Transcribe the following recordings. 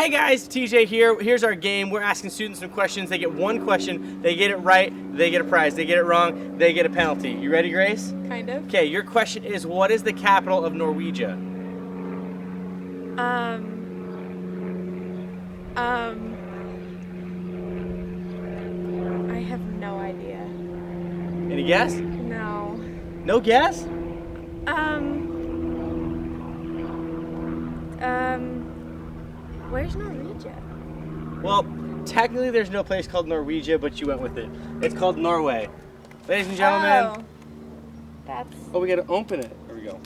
Hey guys, TJ here. Here's our game. We're asking students some questions. They get one question. They get it right, they get a prize. They get it wrong, they get a penalty. You ready, Grace? Kind of. Okay, your question is, what is the capital of Norwegia? I have no idea. Any guess? No. No guess? Where's Norwegia? Well, technically there's no place called Norwegia, but you went with it. It's called Norway. Ladies and gentlemen. Oh. That's... Oh, we gotta open it. There we go.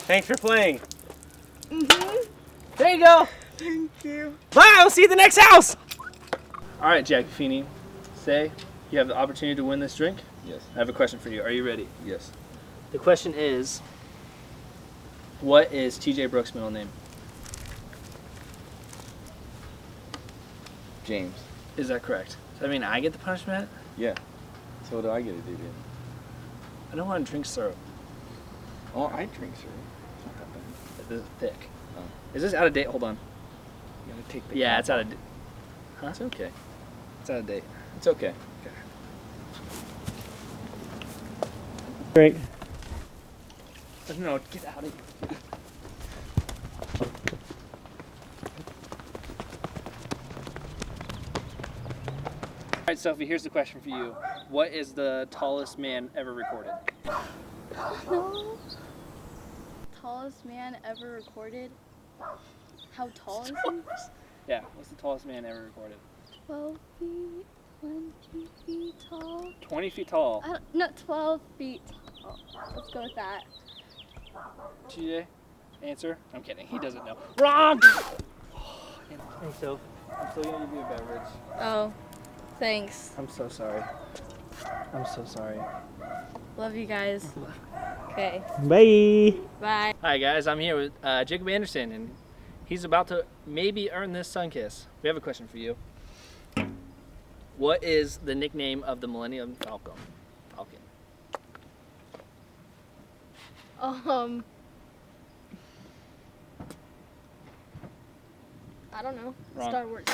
Thanks for playing. There you go. Thank you. Bye, I'll see you at the next house. All right, Jackie Feeney, say you have the opportunity to win this drink. Yes. I have a question for you. Are you ready? Yes. The question is, what is TJ Brooks' middle name? James. Is that correct? Does that mean I get the punishment? Yeah. So what do I get to do then? I don't want to drink syrup. Oh, I drink syrup. It's not that bad. This is thick. Oh. Is this out of date? Hold on. You gotta take the Yeah, cap it's out off. of date. Huh? It's okay. It's out of date. It's okay. Great. No, get out of here. All right, Sophie, here's the question for you. What is the tallest man ever recorded? No. Tallest man ever recorded? How tall is he? Yeah, what's the tallest man ever recorded? 12 feet, 20 feet tall. 20 feet tall. No, 12 feet tall. Let's go with that. TJ, answer? I'm kidding. He doesn't know. Wrong! Hey, Soph. I'm still gonna give you a beverage. Oh, thanks. I'm so sorry. I'm so sorry. Love you guys. Okay, Bye. bye. Hi guys, I'm here with Jacob Anderson, and he's about to maybe earn this sun kiss. We have a question for you. What is the nickname of the Millennium Falcon? I don't know. Wrong. Star Wars.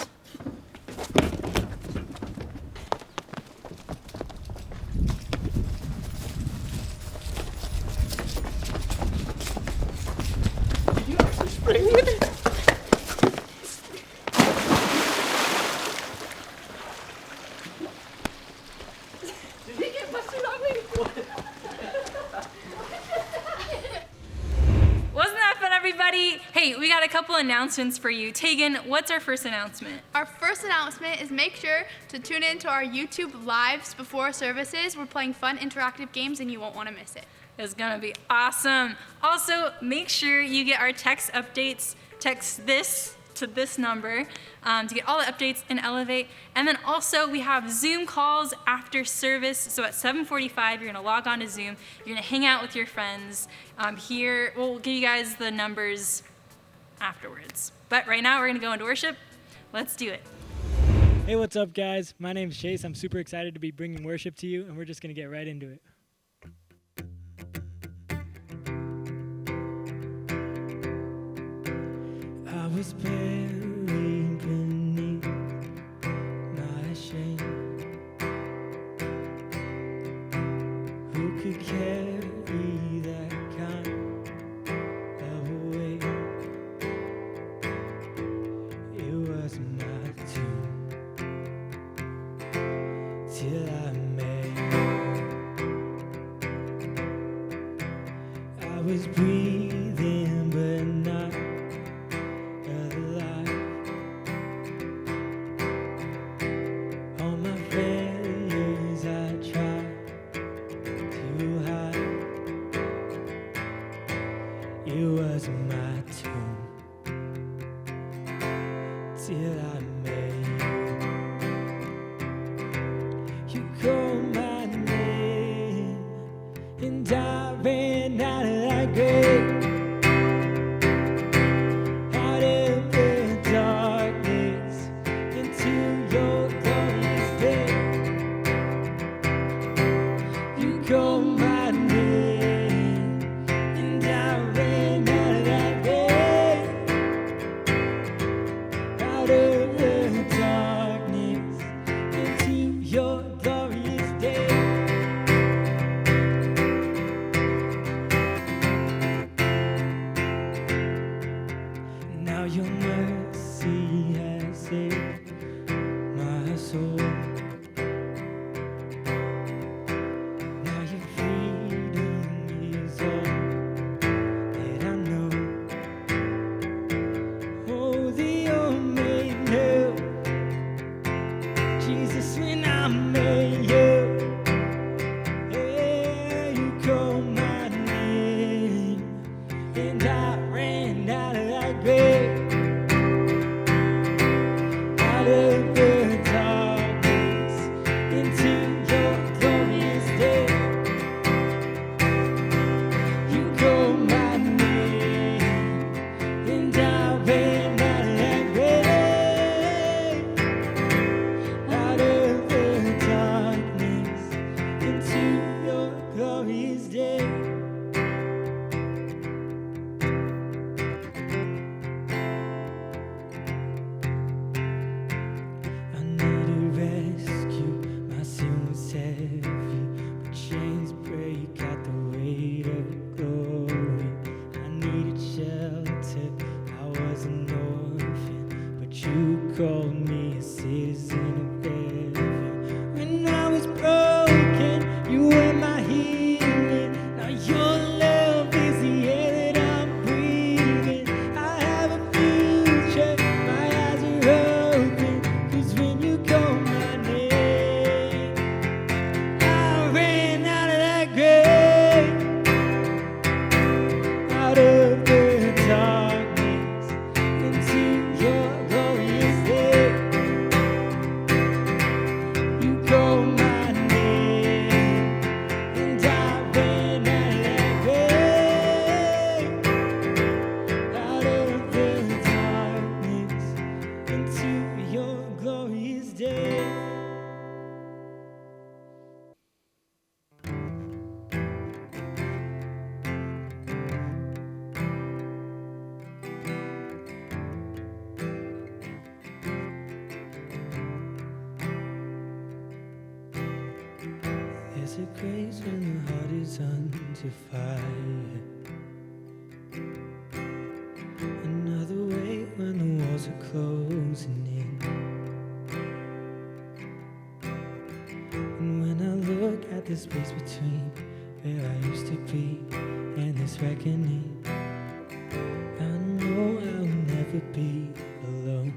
Wasn't that fun, everybody? Hey, we got a couple announcements for you. Tegan, what's our first announcement? Our first announcement is make sure to tune in to our YouTube lives before services. We're playing fun interactive games and you won't want to miss it. It's gonna be awesome. Also, make sure you get our text updates. Text this to this number to get all the updates in Elevate. And then also we have Zoom calls after service. So at 7:45, you're gonna log on to Zoom. You're gonna hang out with your friends. Here, we'll give you guys the numbers afterwards. But right now we're gonna go into worship. Let's do it. Hey, what's up, guys? My name's Chase. I'm super excited to be bringing worship to you, and we're just going to get right into it. I was buried beneath my shame. Who could carry that kind of weight? It was my tomb till I made. I was breathing but not alive. All my failures I tried to hide. It was my tomb till I made. You soul. Now your freedom is all that I know. Oh, the old maid knew Jesus when I met you. Yeah, you called my name, and I ran out of that grave. Out of the darkness into your glorious day. You called my name, and I ran out of that grave. Out of the darkness into your glorious day. I need a rescue, my sin was heavy, but chains break out the weight of glory. I needed shelter, I was an orphan, but you called me a citizen of heaven. When I was broken, you were my healing. Now your love is the air that I'm breathing. I have a future, my eyes are open, 'cause when you call my name, I ran out of that grave. Out of the darkness into your glorious day. You called my name, and I ran out of that grave. Out of the darkness into your glorious day. There's a grace when the heart is under fire. Another way when the walls are closing in. And when I look at the space between where I used to be and this reckoning, I know I'll never be alone.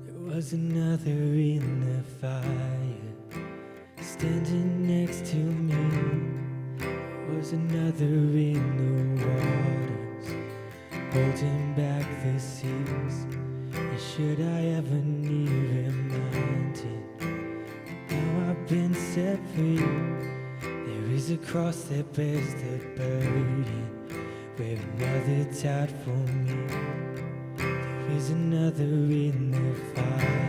There was another in the fire, standing next to me. There was another in the waters, holding back the seas. And should I ever need reminding, now I've been set free. There is a cross that bears the burden, where another died for me. There is another in the fire.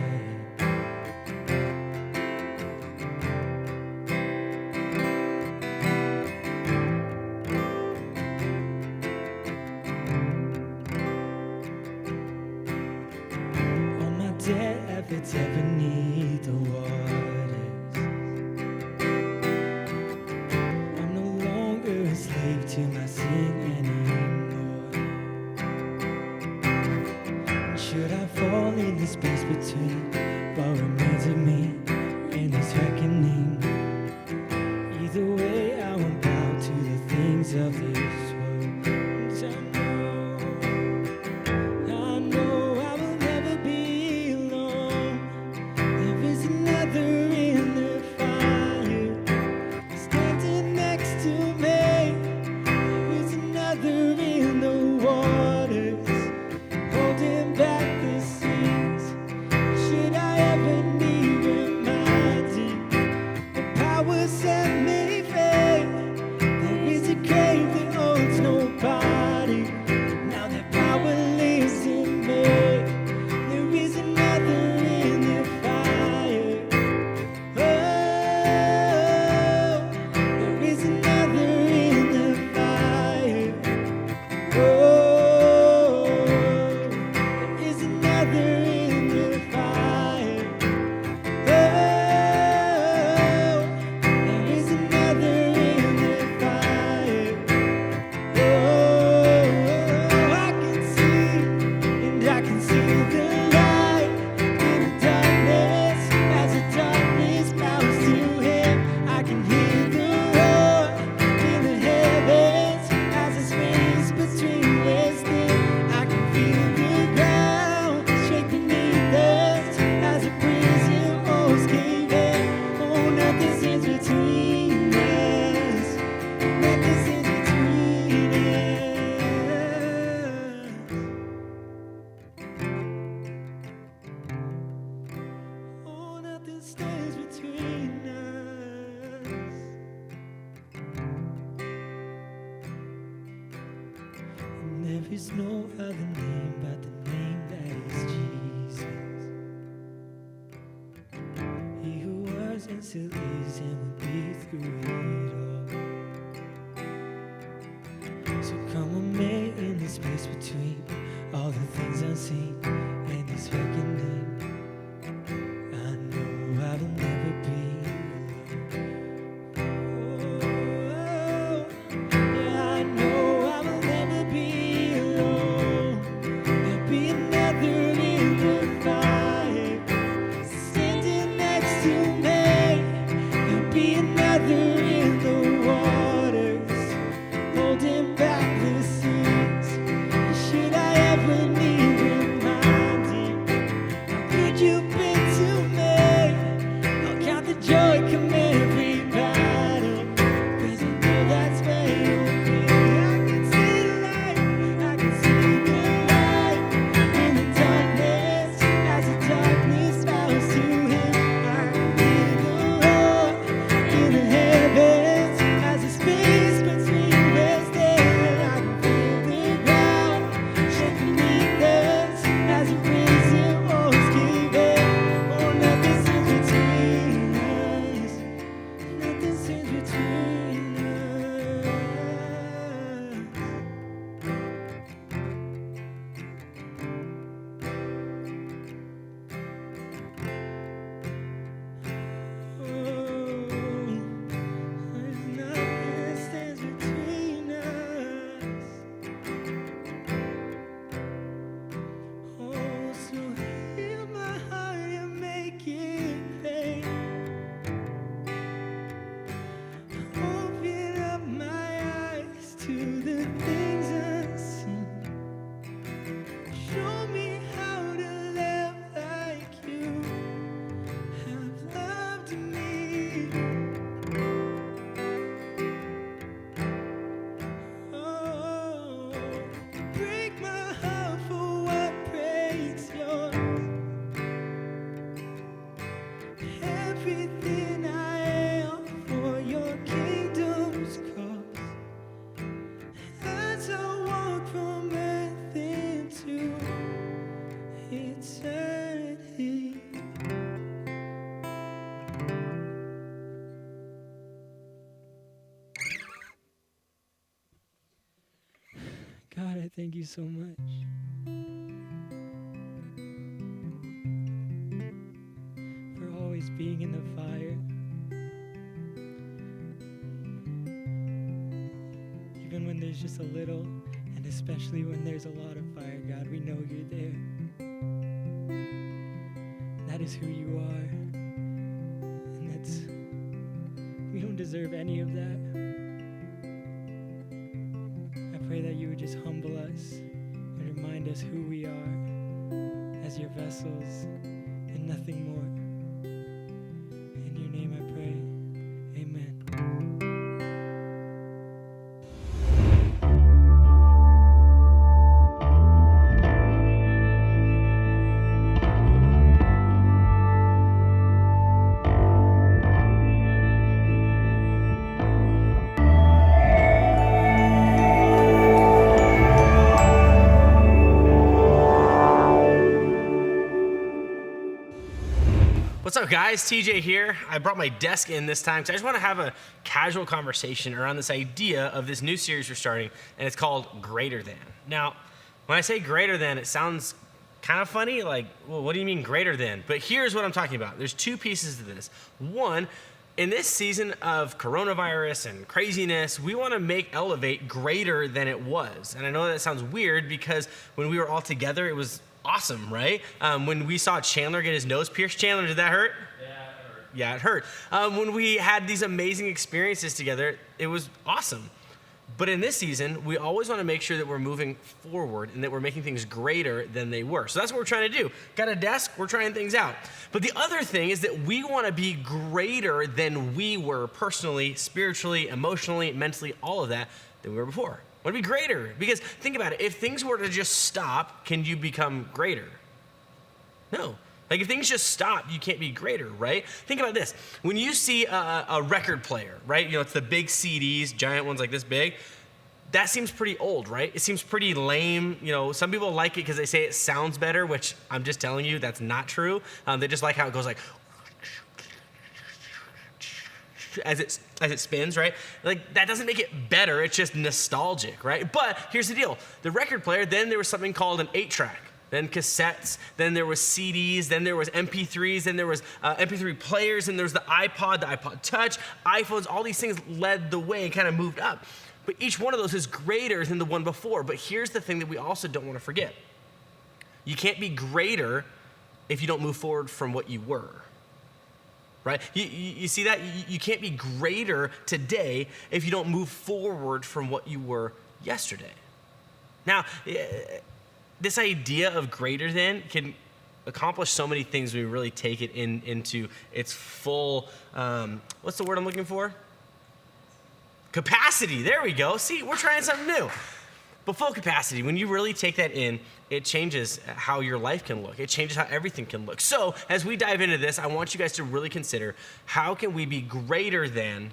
All my dead efforts ever beneath the waters. I'm no longer a slave to my sin anymore. And should I fall in the space between walls cave in. Oh, nothing stands between us. Nothing stands between us. Oh, nothing stands between us. And there is no other name but the name that is Jesus. He who was and still is and will be through it all. So come on, May, in the space between all the things unseen and this reckoning. I know I will never be alone. Oh, yeah, I know I will never be alone. There'll be another in the fire standing next to me. There'll be another in the waters holding back the seas. Should I ever need reminding how good you've been to me? I'll count the joy come every battle, 'cause I know that's where you'll be. I can see the light, I can see the light in the darkness as the darkness bows to him. I can hear the roar in the heavens as the space between us there. I can feel the ground shake beneath us as the prison walls cave in. Oh, nothing stands between us. Nothing stands between us. Oh, there's nothing stands between us. Oh, so heal my heart and make it pain. Open up my eyes to the things unseen. Show me how to love like you have loved me. Oh, break my heart for what breaks yours. Everything I am for your kingdom's cause. As I walk from earth into eternity. God, I thank you so much. For always being in the fire. Even when there's just a little, and especially when there's a lot of fire, God, we know you're there. That is who you are. And that's, we don't deserve any of that. I pray that you would just humble us and remind us who we are as your vessels and nothing more. In your name I pray. Amen. What's up, guys? TJ here. I brought my desk in this time because I just want to have a casual conversation around this idea of this new series we're starting, and it's called Greater Than. Now, when I say greater than, it sounds kind of funny, like, well, what do you mean greater than? But here's what I'm talking about. There's two pieces to this. One, in this season of coronavirus and craziness, we want to make Elevate greater than it was. And I know that sounds weird because when we were all together, it was awesome, right? When we saw Chandler get his nose pierced, Chandler, did that hurt? Yeah, it hurt. When we had these amazing experiences together, it was awesome. But in this season, we always want to make sure that we're moving forward and that we're making things greater than they were. So that's what we're trying to do. Got a desk, we're trying things out. But the other thing is that we want to be greater than we were personally, spiritually, emotionally, mentally, all of that than we were before. We want to be greater. Because think about it, if things were to just stop, can you become greater? No. Like if things just stop, you can't be greater, right? Think about this. When you see a record player, right? You know, it's the big CDs, giant ones like this big. That seems pretty old, right? It seems pretty lame. You know, some people like it because they say it sounds better, which I'm just telling you, that's not true. They just like how it goes like, as it spins, right? Like that doesn't make it better, it's just nostalgic, right? But here's the deal. The record player, then there was something called an 8-track. Then cassettes, then there was CDs, then there was MP3s, then there was MP3 players, and there was the iPod Touch, iPhones, all these things led the way and kind of moved up. But each one of those is greater than the one before. But here's the thing that we also don't want to forget. You can't be greater if you don't move forward from what you were, right? You see that? You can't be greater today if you don't move forward from what you were yesterday. Now, this idea of greater than can accomplish so many things when we really take it into its full, what's the word I'm looking for? Capacity. There we go. See, we're trying something new. But full capacity, when you really take that in, it changes how your life can look. It changes how everything can look. So as we dive into this, I want you guys to really consider, how can we be greater than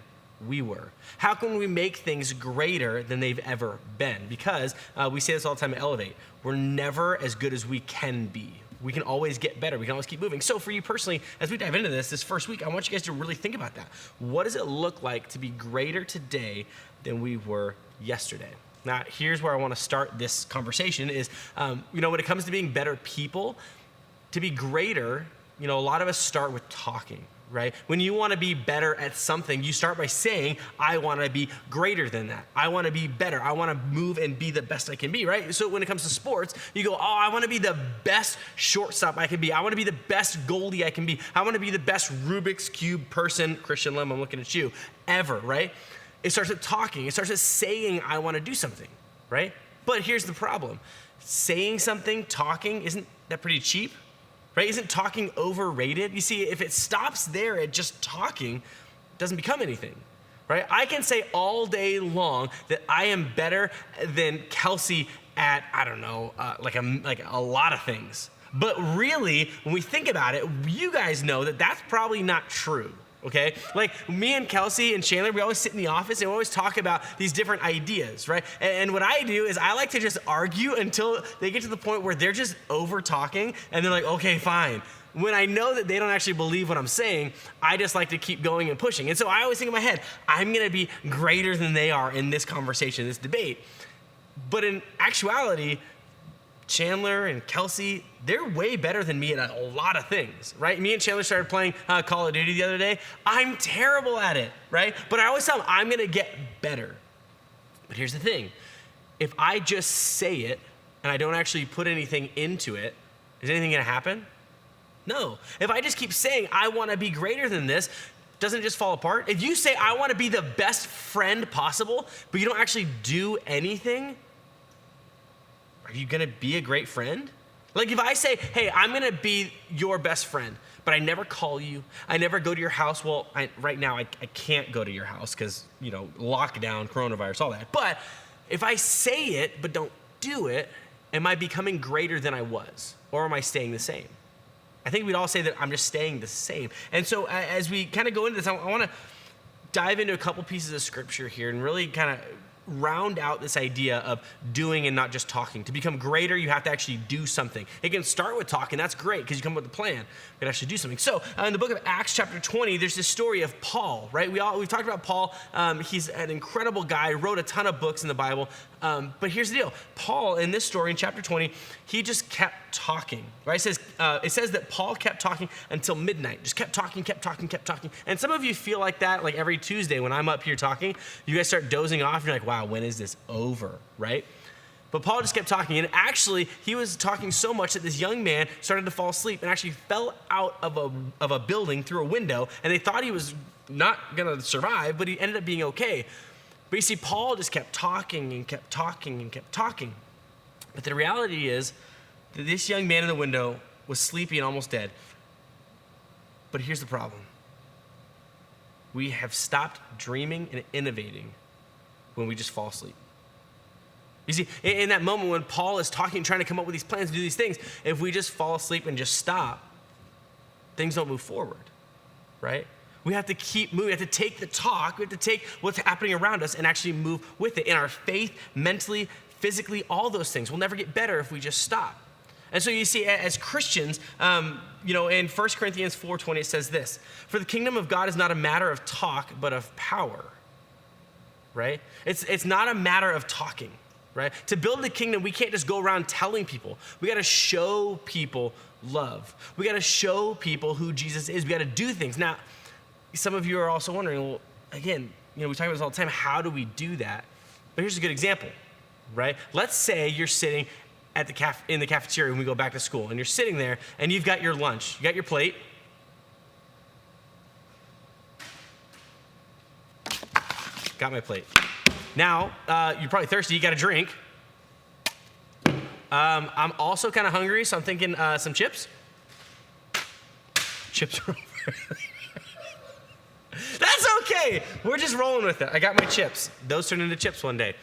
we were? How can we make things greater than they've ever been? Because we say this all the time at Elevate. We're never as good as we can be. We can always get better. We can always keep moving. So for you personally, as we dive into this first week, I want you guys to really think about that. What does it look like to be greater today than we were yesterday? Now, here's where I want to start this conversation is, when it comes to being better people, to be greater, a lot of us start with talking. Right? When you want to be better at something, you start by saying, I want to be greater than that. I want to be better. I want to move and be the best I can be, right? So when it comes to sports, you go, I want to be the best shortstop I can be. I want to be the best goalie I can be. I want to be the best Rubik's Cube person, Christian Lem, I'm looking at you, ever, right? It starts with talking. It starts with saying, I want to do something, right? But here's the problem. Saying something, talking, isn't that pretty cheap? Right? Isn't talking overrated? You see, if it stops there at just talking, it doesn't become anything, right? I can say all day long that I am better than Kelsey at, like a lot of things. But really, when we think about it, you guys know that that's probably not true. Okay? Like me and Kelsey and Chandler, we always sit in the office and we always talk about these different ideas, right? And what I do is I like to just argue until they get to the point where they're just over talking and they're like, okay, fine. When I know that they don't actually believe what I'm saying, I just like to keep going and pushing. And so I always think in my head, I'm gonna be greater than they are in this conversation, this debate. But in actuality, Chandler and Kelsey, they're way better than me at a lot of things, right? Me and Chandler started playing Call of Duty the other day. I'm terrible at it, right? But I always tell them I'm gonna get better. But here's the thing. If I just say it and I don't actually put anything into it, is anything gonna happen? No. If I just keep saying I wanna be greater than this, doesn't it just fall apart? If you say I wanna be the best friend possible, but you don't actually do anything, are you gonna be a great friend? Like if I say, hey, I'm gonna be your best friend, but I never call you, I never go to your house. Well, right now I can't go to your house because, lockdown, coronavirus, all that. But if I say it but don't do it, am I becoming greater than I was? Or am I staying the same? I think we'd all say that I'm just staying the same. And so as we kind of go into this, I wanna dive into a couple pieces of scripture here and really kind of round out this idea of doing and not just talking. To become greater, you have to actually do something. It can start with talking. That's great because you come up with a plan. You can actually do something. So in the book of Acts chapter 20, there's this story of Paul, right? We've talked about Paul. He's an incredible guy, wrote a ton of books in the Bible. But here's the deal. Paul, in this story, in chapter 20, he just kept talking, right? It says that Paul kept talking until midnight. Just kept talking. And some of you feel like that, like every Tuesday when I'm up here talking, you guys start dozing off. And you're like, wow, when is this over, right? But Paul just kept talking. And actually, he was talking so much that this young man started to fall asleep and actually fell out of a building through a window. And they thought he was not going to survive, but he ended up being okay. But you see, Paul just kept talking and kept talking and kept talking. But the reality is that this young man in the window was sleepy and almost dead. But here's the problem. We have stopped dreaming and innovating when we just fall asleep. You see, in that moment when Paul is talking, trying to come up with these plans to do these things, if we just fall asleep and just stop, things don't move forward, right? We have to keep moving. We have to take the talk. We have to take what's happening around us and actually move with it in our faith, mentally, physically, all those things. We'll never get better if we just stop. And so you see, as Christians, in 1 Corinthians 4:20, it says this: "For the kingdom of God is not a matter of talk, but of power." Right? It's not a matter of talking. Right? To build the kingdom, we can't just go around telling people. We got to show people love. We got to show people who Jesus is. We got to do things. Now, some of you are also wondering, well, again, we talk about this all the time. How do we do that? But here's a good example, right? Let's say you're sitting at in the cafeteria when we go back to school, and you're sitting there, and you've got your lunch. You got your plate. Got my plate. Now, you're probably thirsty. You got a drink. I'm also kind of hungry, so I'm thinking some chips. Chips are over. That's okay. We're just rolling with it. I got my chips. Those turned into chips one day.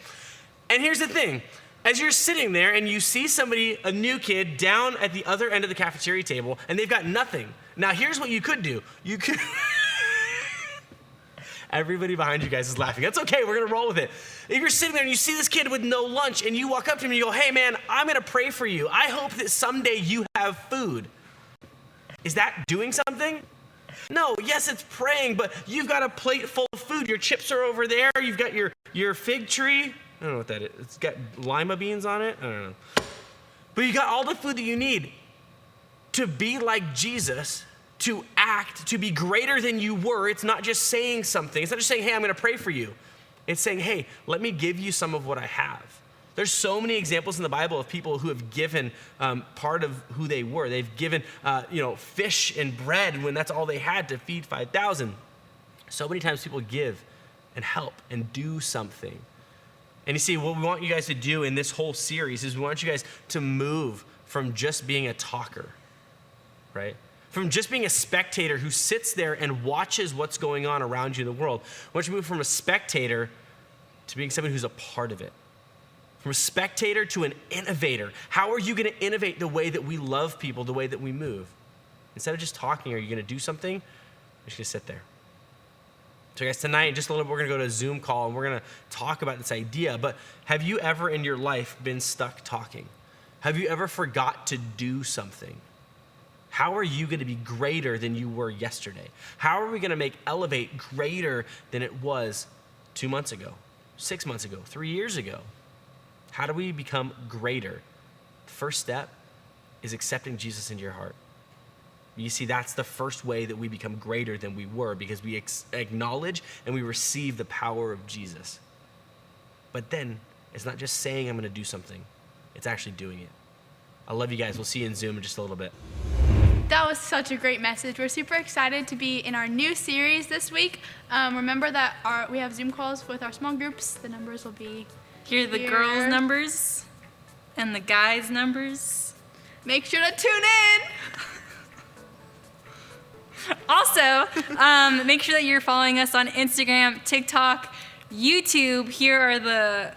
And here's the thing. As you're sitting there and you see somebody, a new kid, down at the other end of the cafeteria table, and they've got nothing. Now, here's what you could do. You could... Everybody behind you guys is laughing. That's okay. We're going to roll with it. If you're sitting there and you see this kid with no lunch and you walk up to him and you go, "Hey, man, I'm going to pray for you. I hope that someday you have food." Is that doing something? No. Yes, it's praying, but you've got a plate full of food. Your chips are over there. You've got your fig tree. I don't know what that is. It's got lima beans on it. I don't know. But you got all the food that you need to be like Jesus, to act, to be greater than you were. It's not just saying something. It's not just saying, "Hey, I'm going to pray for you." It's saying, "Hey, let me give you some of what I have." There's so many examples in the Bible of people who have given part of who they were. They've given, fish and bread when that's all they had to feed 5,000. So many times people give and help and do something. And you see, what we want you guys to do in this whole series is we want you guys to move from just being a talker, right? From just being a spectator who sits there and watches what's going on around you in the world. I want you to move from a spectator to being somebody who's a part of it. From a spectator to an innovator. How are you going to innovate the way that we love people, the way that we move? Instead of just talking, are you going to do something? You're just going to sit there. So guys, tonight, in just a little bit, we're going to go to a Zoom call and we're going to talk about this idea. But have you ever in your life been stuck talking? Have you ever forgot to do something? How are you going to be greater than you were yesterday? How are we going to make Elevate greater than it was 2 months ago, 6 months ago, 3 years ago? How do we become greater? The first step is accepting Jesus into your heart. You see, that's the first way that we become greater than we were, because we acknowledge and we receive the power of Jesus. But then it's not just saying I'm going to do something. It's actually doing it. I love you guys. We'll see you in Zoom in just a little bit. That was such a great message. We're super excited to be in our new series this week. Remember that we have Zoom calls with our small groups. The numbers will be Here are the girls' numbers and the guys' numbers. Make sure to tune in. Also, make sure that you're following us on Instagram, TikTok, YouTube. Here are the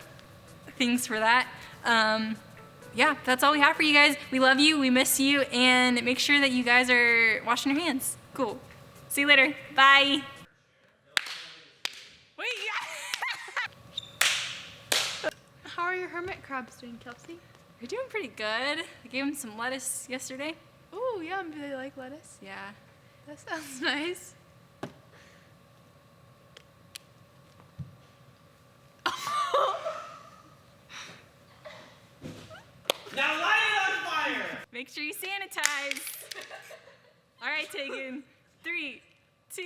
things for that. That's all we have for you guys. We love you. We miss you. And make sure that you guys are washing your hands. Cool. See you later. Bye. Wait, How are your hermit crabs doing, Kelsey? You're doing pretty good. I gave them some lettuce yesterday. Ooh, yum. Do they like lettuce? Yeah. That sounds nice. Now light it on fire! Make sure you sanitize. All right, Tegan. 3, 2,